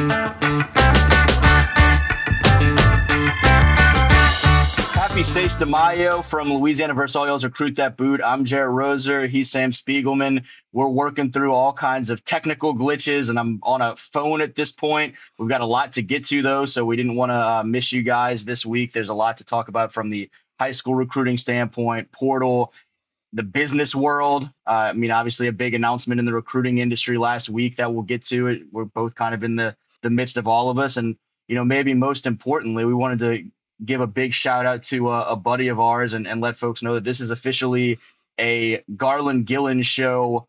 Happy States de Mayo from Louisiana versus All Y'all's Recruit That Boot. I'm Jared Roser. He's Sam Spiegelman. We're working through all kinds of technical glitches, and I'm on a phone at this point. We've got a lot to get to, though, so we didn't want to miss you guys this week. There's a lot to talk about from the high school recruiting standpoint, portal, the business world. Obviously a big announcement in the recruiting industry last week that we'll get to. It. We're both kind of in the midst of all of us. And, maybe most importantly, we wanted to give a big shout out to a buddy of ours and let folks know that this is officially a Garland Gillen show,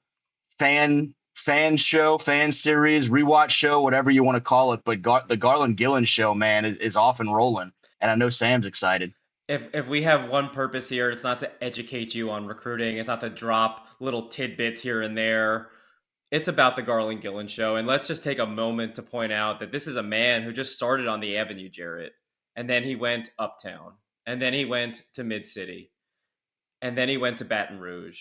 fan series, rewatch show, whatever you want to call it. But the Garland Gillen show, man, is off and rolling. And I know Sam's excited. If we have one purpose here, it's not to educate you on recruiting. It's not to drop little tidbits here and there. It's about the Garland Gillen show. And let's just take a moment to point out that this is a man who just started on the Avenue, Jarrett. And then he went uptown. And then he went to Mid-City. And then he went to Baton Rouge.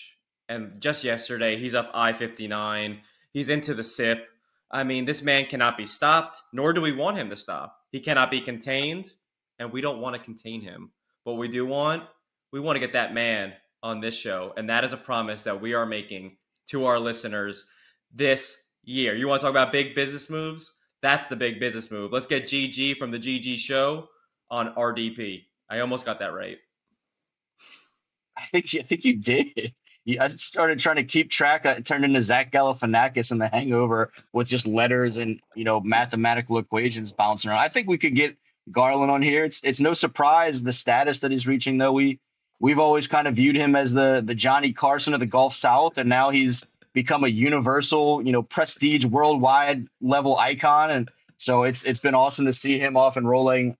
And just yesterday, he's up I-59. He's into the SIP. This man cannot be stopped, nor do we want him to stop. He cannot be contained, and we don't want to contain him. What we want to get that man on this show. And that is a promise that we are making to our listeners this year. You want to talk about big business moves? That's the big business move. Let's get GG from the GG show on RDP. I almost got that right. I think you did. I started trying to keep track. It turned into Zach Galifianakis in The Hangover with just letters and mathematical equations bouncing around. I think we could get Garland on here. It's no surprise the status that he's reaching, though. We've always kind of viewed him as the Johnny Carson of the Gulf South, and now he's become a universal, prestige worldwide level icon. And so it's been awesome to see him off and rolling.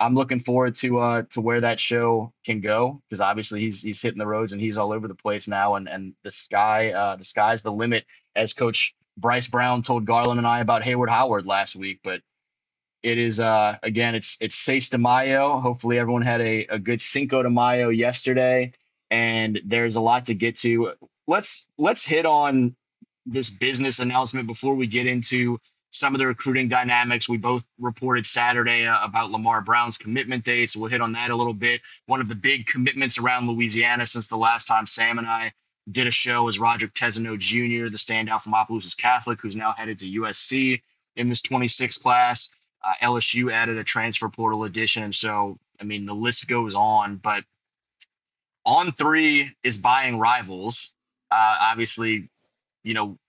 I'm looking forward to where that show can go, because obviously he's hitting the roads and he's all over the place now, and the sky's the limit, as Coach Bryce Brown told Garland and I about Hayward Howard last week. But it is again, it's Seis de Mayo. Hopefully everyone had a good Cinco de Mayo yesterday, and there's a lot to get to. Let's hit on this business announcement before we get into some of the recruiting dynamics. We both reported Saturday about Lamar Brown's commitment date, so we'll hit on that a little bit. One of the big commitments around Louisiana since the last time Sam and I did a show was Roderick Tezeno Jr., the standout from Opelousas Catholic, who's now headed to USC in this 26 class. LSU added a transfer portal addition, and so, the list goes on. But On3 is buying Rivals. Obviously,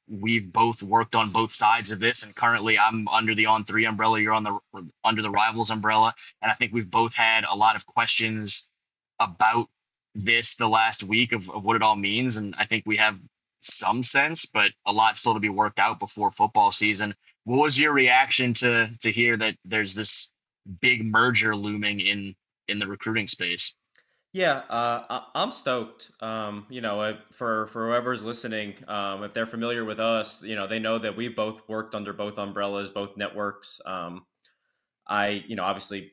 we've both worked on both sides of this, and currently I'm under the On3 umbrella. You're under the Rivals umbrella. And I think we've both had a lot of questions about this the last week of what it all means. And I think we have some sense, but a lot still to be worked out before football season. What was your reaction to hear that there's this big merger looming in the recruiting space? Yeah, I'm stoked. For whoever's listening, if they're familiar with us, they know that we both worked under both umbrellas, both networks. Obviously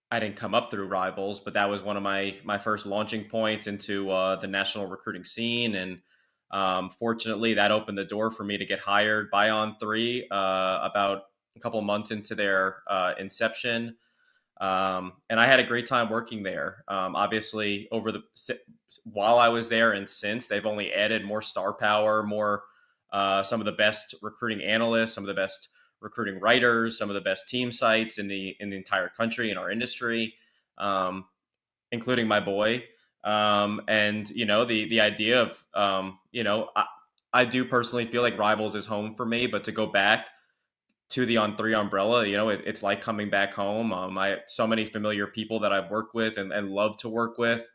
I didn't come up through Rivals, but that was one of my first launching points into the national recruiting scene. And fortunately, that opened the door for me to get hired by On3 about a couple of months into their inception. And I had a great time working there. Obviously, while I was there and since, they've only added more star power, more some of the best recruiting analysts, some of the best recruiting writers, some of the best team sites in the entire country in our industry, including my boy. And the idea of I do personally feel like Rivals is home for me, but to go back to the On3 umbrella, it's like coming back home. I have so many familiar people that I've worked with and love to work with.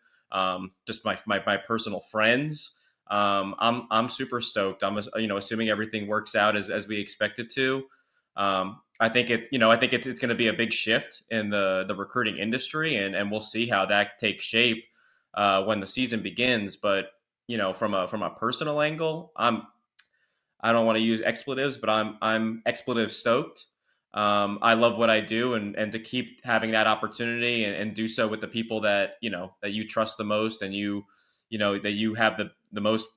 Just my personal friends. I'm super stoked. I'm assuming everything works out as we expect it to. I think it's going to be a big shift in the recruiting industry, and we'll see how that takes shape when the season begins. But from a personal angle, I don't want to use expletives, but I'm expletive stoked. I love what I do, and to keep having that opportunity and do so with the people that you trust the most, and that you have the most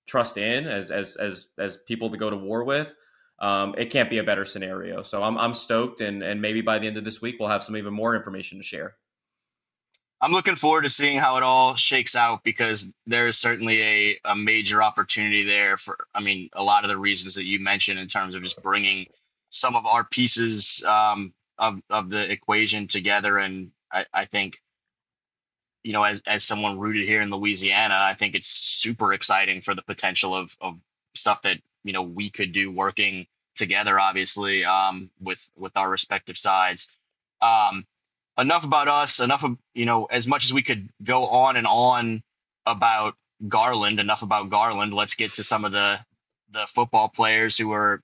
trust in as people to go to war with. It can't be a better scenario. So I'm stoked, and maybe by the end of this week we'll have some even more information to share. I'm looking forward to seeing how it all shakes out because there is certainly a major opportunity there for, I mean, a lot of the reasons that you mentioned in terms of just bringing some of our pieces of the equation together. And I think, as someone rooted here in Louisiana, I think it's super exciting for the potential of stuff that, we could do working together, obviously, with our respective sides. Um, Enough about us, enough of, as much as we could go on and on about Garland, enough about Garland. Let's get to some of the football players who are,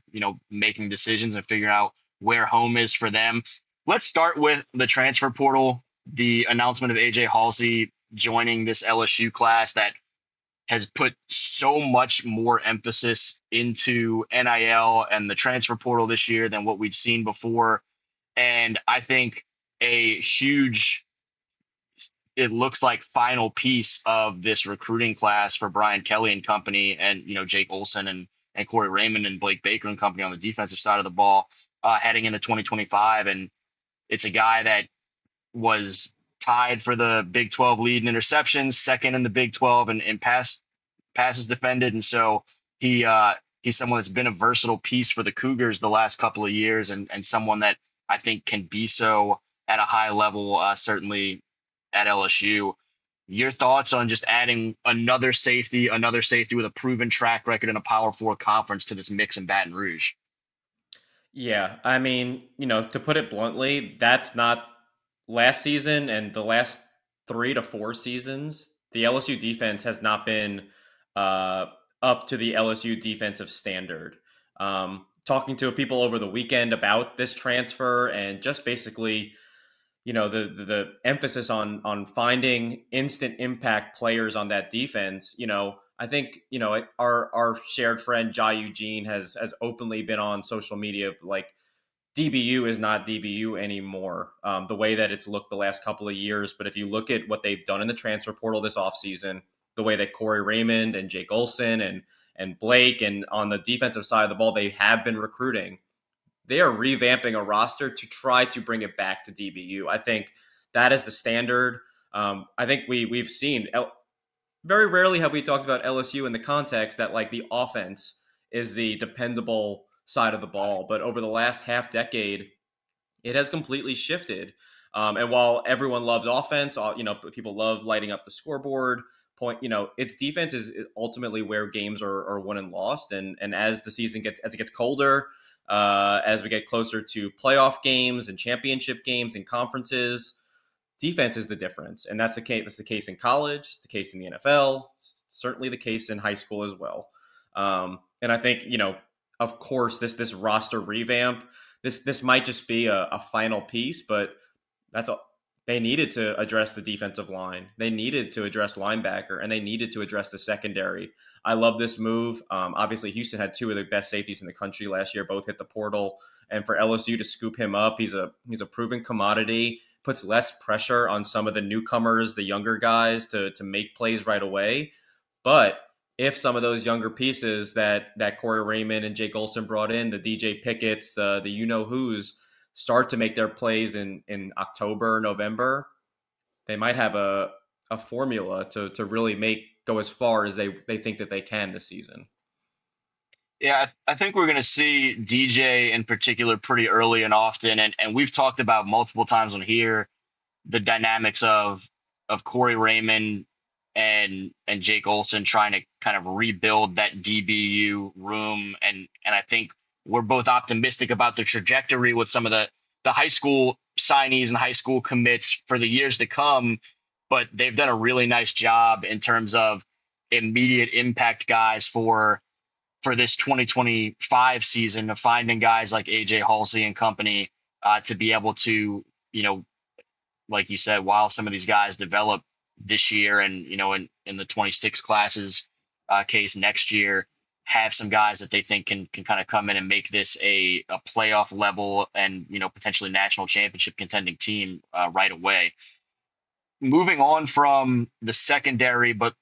making decisions and figuring out where home is for them. Let's start with the transfer portal, the announcement of AJ Haulcy joining this LSU class that has put so much more emphasis into NIL and the transfer portal this year than what we'd seen before. And I think a huge, it looks like final piece of this recruiting class for Brian Kelly and company, and Jake Olson and Corey Raymond and Blake Baker and company on the defensive side of the ball, heading into 2025. And it's a guy that was tied for the Big 12 lead in interceptions, second in the Big 12 and passes defended. And so he's someone that's been a versatile piece for the Cougars the last couple of years, and someone that I think can be so at a high level, certainly at LSU. Your thoughts on just adding another safety with a proven track record in a Power Four conference to this mix in Baton Rouge? Yeah, I mean, to put it bluntly, that's not last season and the last 3 to 4 seasons. The LSU defense has not been uh, up to the LSU defensive standard. Talking to people over the weekend about this transfer and just basically, the emphasis on finding instant impact players on that defense. I think our shared friend Jai Eugene has openly been on social media like DBU is not DBU anymore, the way that it's looked the last couple of years. But if you look at what they've done in the transfer portal this offseason, the way that Corey Raymond and Jake Olson and Blake and on the defensive side of the ball, they have been recruiting. They are revamping a roster to try to bring it back to DBU. I think that is the standard. I think we've seen very rarely have we talked about LSU in the context that like the offense is the dependable side of the ball, but over the last half decade, it has completely shifted. And while everyone loves offense, people love lighting up the scoreboard. Its defense is ultimately where games are won and lost. And as the season as it gets colder, as we get closer to playoff games and championship games and conferences, defense is the difference. And that's the case. That's the case in college. It's the case in the NFL. It's certainly the case in high school as well. And I think of course, this roster revamp, this might just be a final piece, but that's all. They needed to address the defensive line. They needed to address linebacker, and they needed to address the secondary. I love this move. Obviously, Houston had two of the best safeties in the country last year. Both hit the portal, and for LSU to scoop him up, he's a proven commodity. Puts less pressure on some of the newcomers, the younger guys, to make plays right away. But if some of those younger pieces that Corey Raymond and Jake Olson brought in, the DJ Pickett's, the who's, start to make their plays in October, November, they might have a formula to really go as far as they think that they can this season. Yeah, I think we're going to see DJ in particular pretty early and often, and we've talked about multiple times on here the dynamics of Corey Raymond and Jake Olson trying to kind of rebuild that DBU room, and I think we're both optimistic about the trajectory with some of the high school signees and high school commits for the years to come, but they've done a really nice job in terms of immediate impact guys for this 2025 season of finding guys like AJ Haulcy and company to be able to, like you said, while some of these guys develop this year and, in the 26 classes case next year, have some guys that they think can kind of come in and make this a playoff level and, potentially national championship contending team right away. moving on from the secondary, but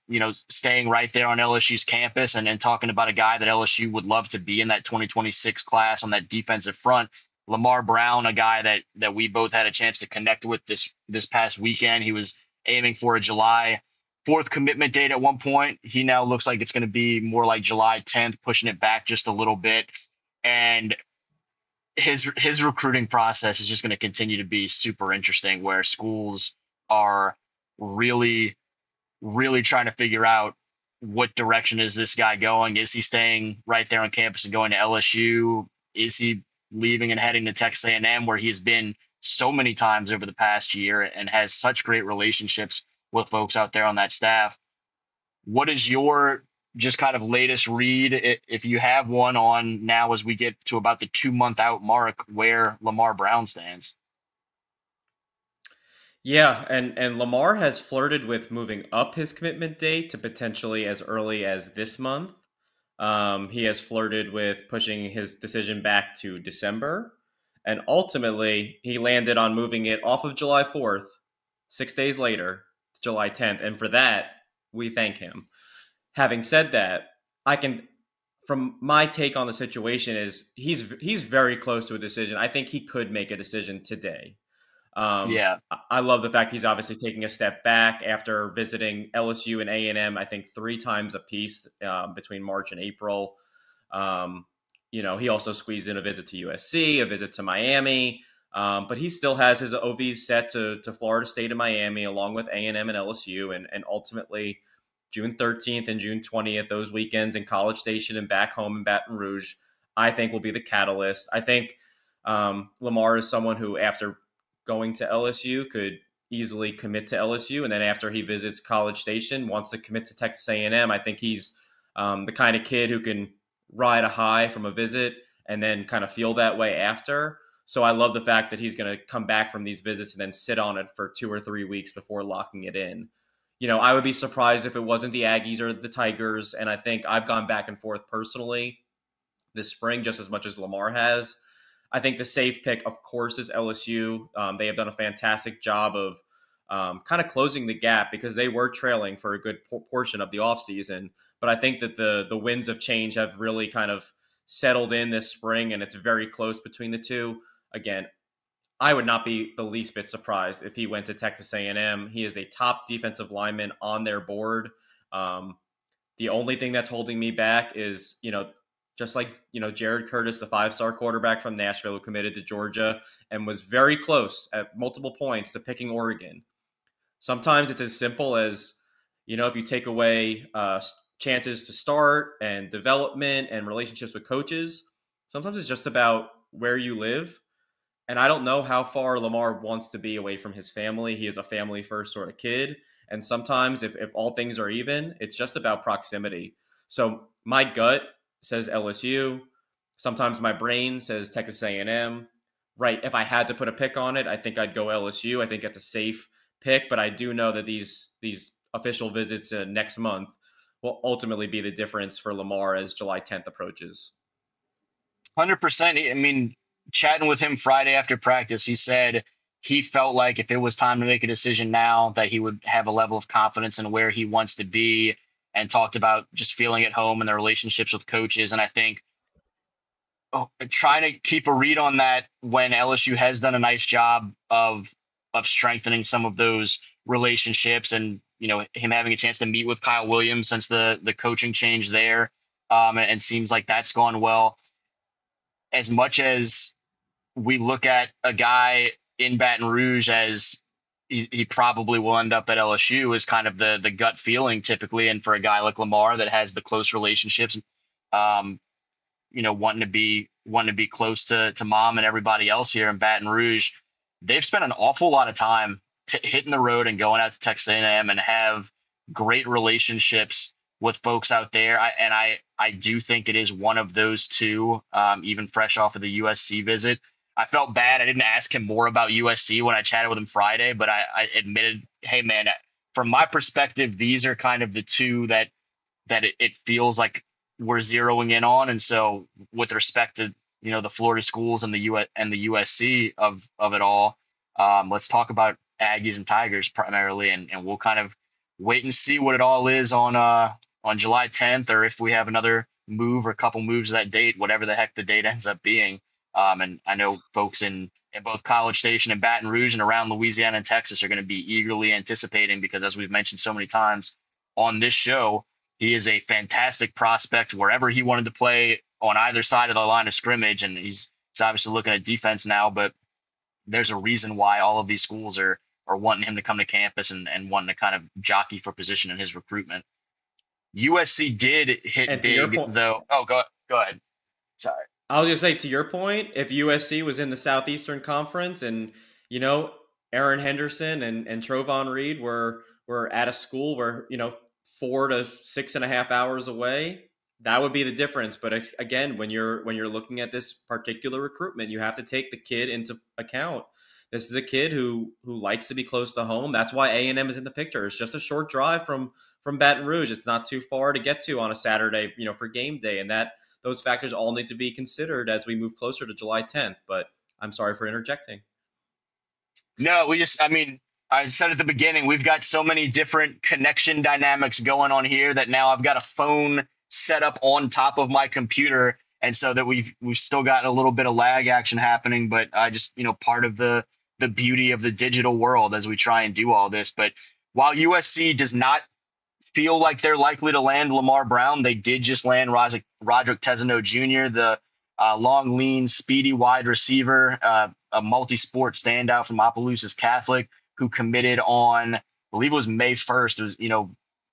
staying right there on LSU's campus and talking about a guy that LSU would love to be in that 2026 class on that defensive front. Lamar Brown, a guy that we both had a chance to connect with this past weekend. He was aiming for a July 4th commitment date at one point. He now looks like it's going to be more like July 10th, pushing it back just a little bit. And his recruiting process is just going to continue to be super interesting, where schools are really really trying to figure out what direction is this guy going. Is he staying right there on campus and going to LSU? Is he leaving and heading to Texas A&M, where he's been so many times over the past year and has such great relationships with folks out there on that staff? What is your just kind of latest read, if you have one, on now as we get to about the 2 month out mark where Lamar Brown stands? Yeah, and Lamar has flirted with moving up his commitment date to potentially as early as this month. He has flirted with pushing his decision back to December, and ultimately he landed on moving it off of July 4th, 6 days later, to July 10th, and for that we thank him. Having said that, I can, from my take on the situation, is he's very close to a decision. I think he could make a decision today. Yeah, I love the fact he's obviously taking a step back after visiting LSU and A&M, I think 3 times a piece between March and April. Um, he also squeezed in a visit to USC, a visit to Miami, but he still has his OVs set to Florida State and Miami, along with A&M and LSU, and ultimately June 13th and June 20th, those weekends in College Station and back home in Baton Rouge, I think will be the catalyst. I think Lamar is someone who, after going to LSU, could easily commit to LSU, and then after he visits College Station, wants to commit to Texas A&M. I think he's the kind of kid who can ride a high from a visit and then kind of feel that way after. So I love the fact that he's going to come back from these visits and then sit on it for 2 or 3 weeks before locking it in. I would be surprised if it wasn't the Aggies or the Tigers, and I think I've gone back and forth personally this spring just as much as Lamar has. I think the safe pick, of course, is LSU. They have done a fantastic job of kind of closing the gap, because they were trailing for a good portion of the offseason. But I think that the winds of change have really kind of settled in this spring, and it's very close between the two. Again, I would not be the least bit surprised if he went to Texas A&M. He is a top defensive lineman on their board. Um, the only thing that's holding me back is, just like, Jared Curtis, the 5-star quarterback from Nashville who committed to Georgia and was very close at multiple points to picking Oregon. Sometimes it's as simple as, if you take away chances to start and development and relationships with coaches, sometimes it's just about where you live. And I don't know how far Lamar wants to be away from his family. He is a family first sort of kid. And sometimes if all things are even, it's just about proximity. So my gut says LSU. Sometimes my brain says Texas A&M. Right. If I had to put a pick on it, I think I'd go LSU. I think that's a safe pick, but I do know that these official visits next month will ultimately be the difference for Lamar as July 10th approaches. 100%. I mean, chatting with him Friday after practice, he said he felt like if it was time to make a decision now, that he would have a level of confidence in where he wants to be, and talked about just feeling at home and the relationships with coaches. And I think trying to keep a read on that, when LSU has done a nice job of strengthening some of those relationships, and him having a chance to meet with Kyle Williams since the coaching change there, and seems like that's gone well. As much as we look at a guy in Baton Rouge as he probably will end up at LSU, is kind of the gut feeling typically, and for a guy like Lamar that has the close relationships, um, wanting to be close to mom and everybody else here in Baton Rouge, they've spent an awful lot of time hitting the road and going out to Texas A&M and have great relationships with folks out there. I do think it is one of those two, even fresh off of the USC visit. I felt bad. I didn't ask him more about USC when I chatted with him Friday, but I admitted, hey, man, from my perspective, these are kind of the two that it feels like we're zeroing in on. And so with respect to, the Florida schools and the USC of it all, let's talk about Aggies and Tigers primarily, and we'll kind of wait and see what it all is on July 10th, or if we have another move or a couple moves of that date, whatever the heck the date ends up being. And I know folks in both College Station and Baton Rouge and around Louisiana and Texas are going to be eagerly anticipating because, as we've mentioned so many times on this show, he is a fantastic prospect wherever he wanted to play on either side of the line of scrimmage, and he's obviously looking at defense now, but there's a reason why all of these schools are wanting him to come to campus and wanting to kind of jockey for position in his recruitment. USC did hit And to your big point, though. Oh, go ahead. Sorry. I was gonna say, to your point, if USC was in the Southeastern Conference and you know Aaron Henderson and Trovon Reed were at a school where 4 to 6.5 hours away, that would be the difference. But again, when you're looking at this particular recruitment, you have to take the kid into account. This is a kid who likes to be close to home. That's why A&M is in the picture. It's just a short drive from Baton Rouge. It's not too far to get to on a Saturday, for game day, and that those factors all need to be considered as we move closer to July 10th. But I'm sorry for interjecting. No, I mean, I said at the beginning, we've got so many different connection dynamics going on here that now I've got a phone set up on top of my computer. And so that we've still got a little bit of lag action happening, but I just, part of the beauty of the digital world as we try and do all this. But while USC does not feel like they're likely to land Lamar Brown, they did just land Roderick Tezeno Jr., the long, lean, speedy wide receiver, a multi-sport standout from Opelousas Catholic, who committed on, I believe it was May 1st. It was,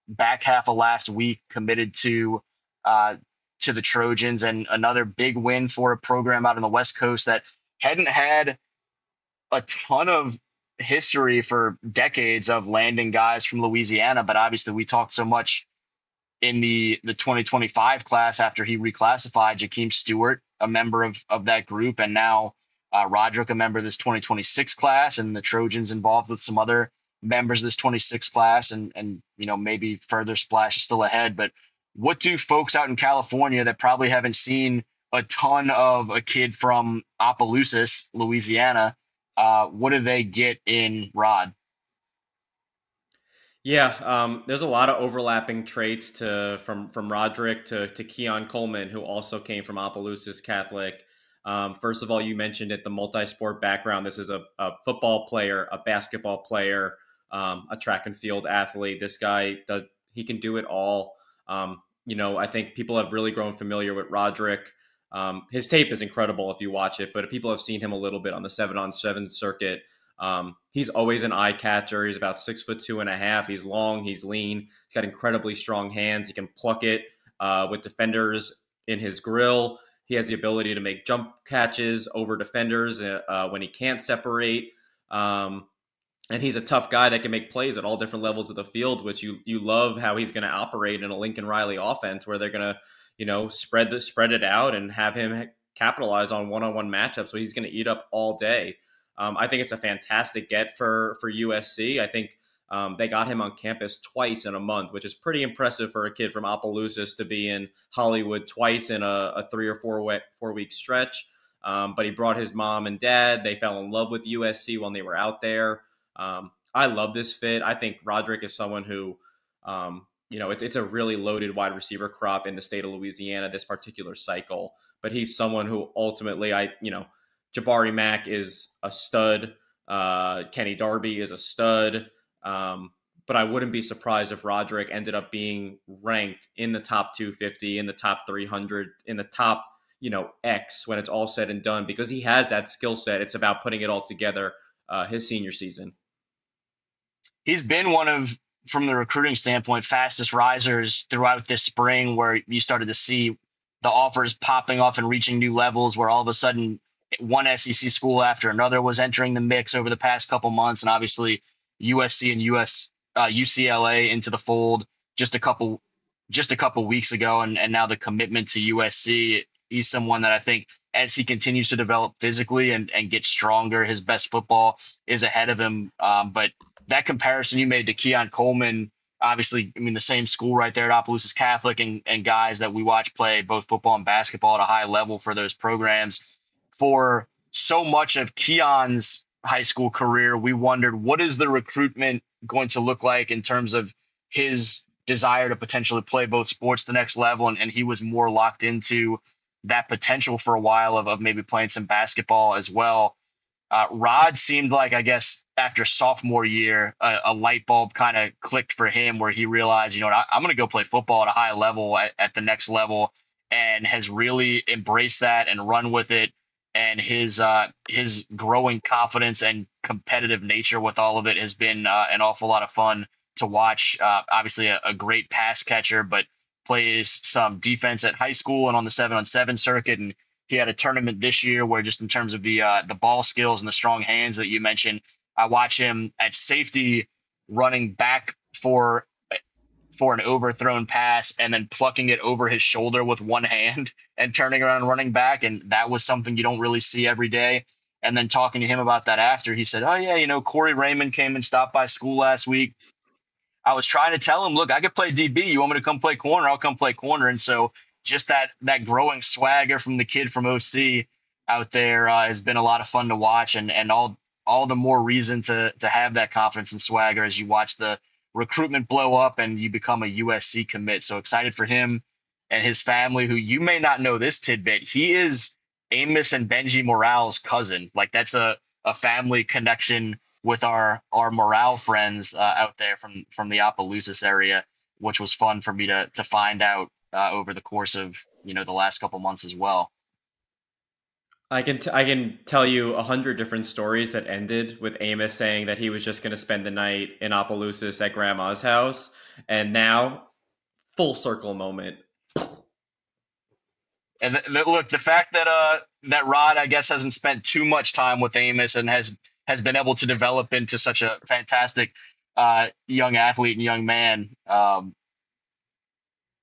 back half of last week, committed to the Trojans, and another big win for a program out on the West Coast that hadn't had a ton of history for decades of landing guys from Louisiana. But obviously, we talked so much in the 2025 class after he reclassified. Jakeem Stewart, a member of that group, and now Roderick, a member of this 2026 class, and the Trojans involved with some other members of this 26 class, and maybe further splash is still ahead. But what do folks out in California that probably haven't seen a ton of a kid from Opelousas, Louisiana, what do they get in Rod? Yeah, there's a lot of overlapping traits from Roderick to Keon Coleman, who also came from Opelousas Catholic. First of all, you mentioned it, the multi-sport background. This is a football player, a basketball player, a track and field athlete. This guy he can do it all. I think people have really grown familiar with Roderick. His tape is incredible if you watch it, but people have seen him a little bit on the 7-on-7 circuit. He's always an eye catcher. He's about 6'2.5". He's long. He's lean. He's got incredibly strong hands. He can pluck it with defenders in his grill. He has the ability to make jump catches over defenders when he can't separate. And he's a tough guy that can make plays at all different levels of the field, which you love how he's going to operate in a Lincoln Riley offense where they're going to spread it out and have him capitalize on one-on-one matchups. So he's going to eat up all day. I think it's a fantastic get for USC. I think they got him on campus twice in a month, which is pretty impressive for a kid from Opelousas to be in Hollywood twice in a 3 or 4 week stretch. But he brought his mom and dad. They fell in love with USC when they were out there. I love this fit. I think Roderick is someone who, it's a really loaded wide receiver crop in the state of Louisiana this particular cycle. But he's someone who ultimately, Jabari Mack is a stud. Kenny Darby is a stud. But I wouldn't be surprised if Roderick ended up being ranked in the top 250, in the top 300, in the top, X when it's all said and done, because he has that skill set. It's about putting it all together his senior season. He's been one of, from the recruiting standpoint, fastest risers throughout this spring, where you started to see the offers popping off and reaching new levels, where all of a sudden one SEC school after another was entering the mix over the past couple months. And obviously USC and UCLA into the fold just a couple weeks ago. And now the commitment to USC. He's someone that I think, as he continues to develop physically and get stronger, his best football is ahead of him. But that comparison you made to Keon Coleman, obviously, I mean, the same school right there at Opelousas Catholic, and guys that we watch play both football and basketball at a high level for those programs. For so much of Keon's high school career, we wondered what is the recruitment going to look like in terms of his desire to potentially play both sports the next level. And he was more locked into that potential for a while of maybe playing some basketball as well. Rod seemed like, I guess, after sophomore year, a light bulb kind of clicked for him where he realized, you know, I'm going to go play football at a high level at the next level, and has really embraced that and run with it. And his growing confidence and competitive nature with all of it has been an awful lot of fun to watch. Obviously, a great pass catcher, but plays some defense at high school and on the 7-on-7 circuit. And he had a tournament this year where, just in terms of the ball skills and the strong hands that you mentioned, I watch him at safety running back for an overthrown pass and then plucking it over his shoulder with one hand and turning around and running back. And that was something you don't really see every day. And then talking to him about that after, he said, "Oh yeah, you know, Corey Raymond came and stopped by school last week. I was trying to tell him, look, I could play DB. You want me to come play corner? I'll come play corner." And so just that growing swagger from the kid from OC out there has been a lot of fun to watch, and all the more reason to have that confidence and swagger as you watch the recruitment blow up and you become a USC commit. So excited for him and his family, who you may not know this tidbit. He is Amos and Benji Morale's cousin. Like, that's a family connection with our Morale friends out there from the Opelousas area, which was fun for me to find out over the course of, you know, the last couple months as well. I can tell you 100 different stories that ended with Amos saying that he was just going to spend the night in Opelousas at grandma's house, and now full circle moment. And look, the fact that Rod, I guess, hasn't spent too much time with Amos and has been able to develop into such a fantastic young athlete and young man.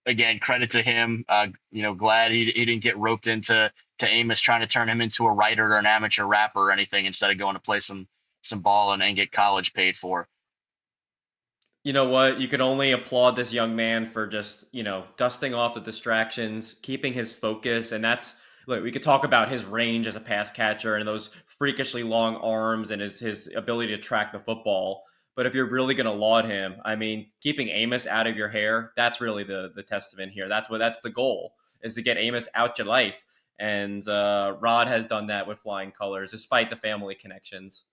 Again, credit to him. You know, glad he didn't get roped into Amos trying to turn him into a writer or an amateur rapper or anything, instead of going to play some ball and get college paid for. You know what? You could only applaud this young man for just, you know, dusting off the distractions, keeping his focus. And that's, look, we could talk about his range as a pass catcher and those freakishly long arms and his ability to track the football. But if you're really going to laud him, I mean, keeping Amos out of your hair, that's really the testament here. That's the goal, is to get Amos out your life. And Rod has done that with flying colors, despite the family connections.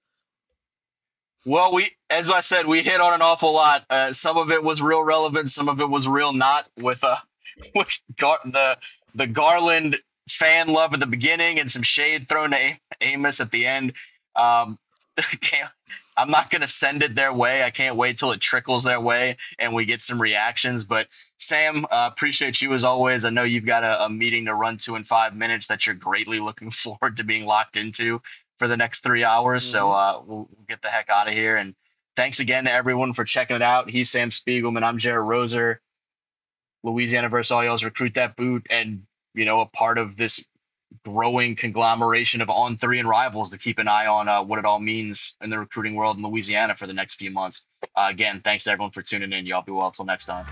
Well, as I said, we hit on an awful lot. Some of it was real relevant, some of it was real not. With the Garland fan love at the beginning and some shade thrown to Amos at the end. I'm not going to send it their way. I can't wait till it trickles their way and we get some reactions. But Sam, appreciate you as always. I know you've got a meeting to run to in 5 minutes that you're greatly looking forward to being locked into for the next 3 hours. Mm-hmm. So we'll get the heck out of here. And thanks again to everyone for checking it out. He's Sam Spiegelman. I'm Jared Roser. Louisiana versus All Y'all's Recruit That Boot, and, you know, a part of this growing conglomeration of On3 and rivals to keep an eye on what it all means in the recruiting world in Louisiana for the next few months. Again, thanks to everyone for tuning in. Y'all be well till next time.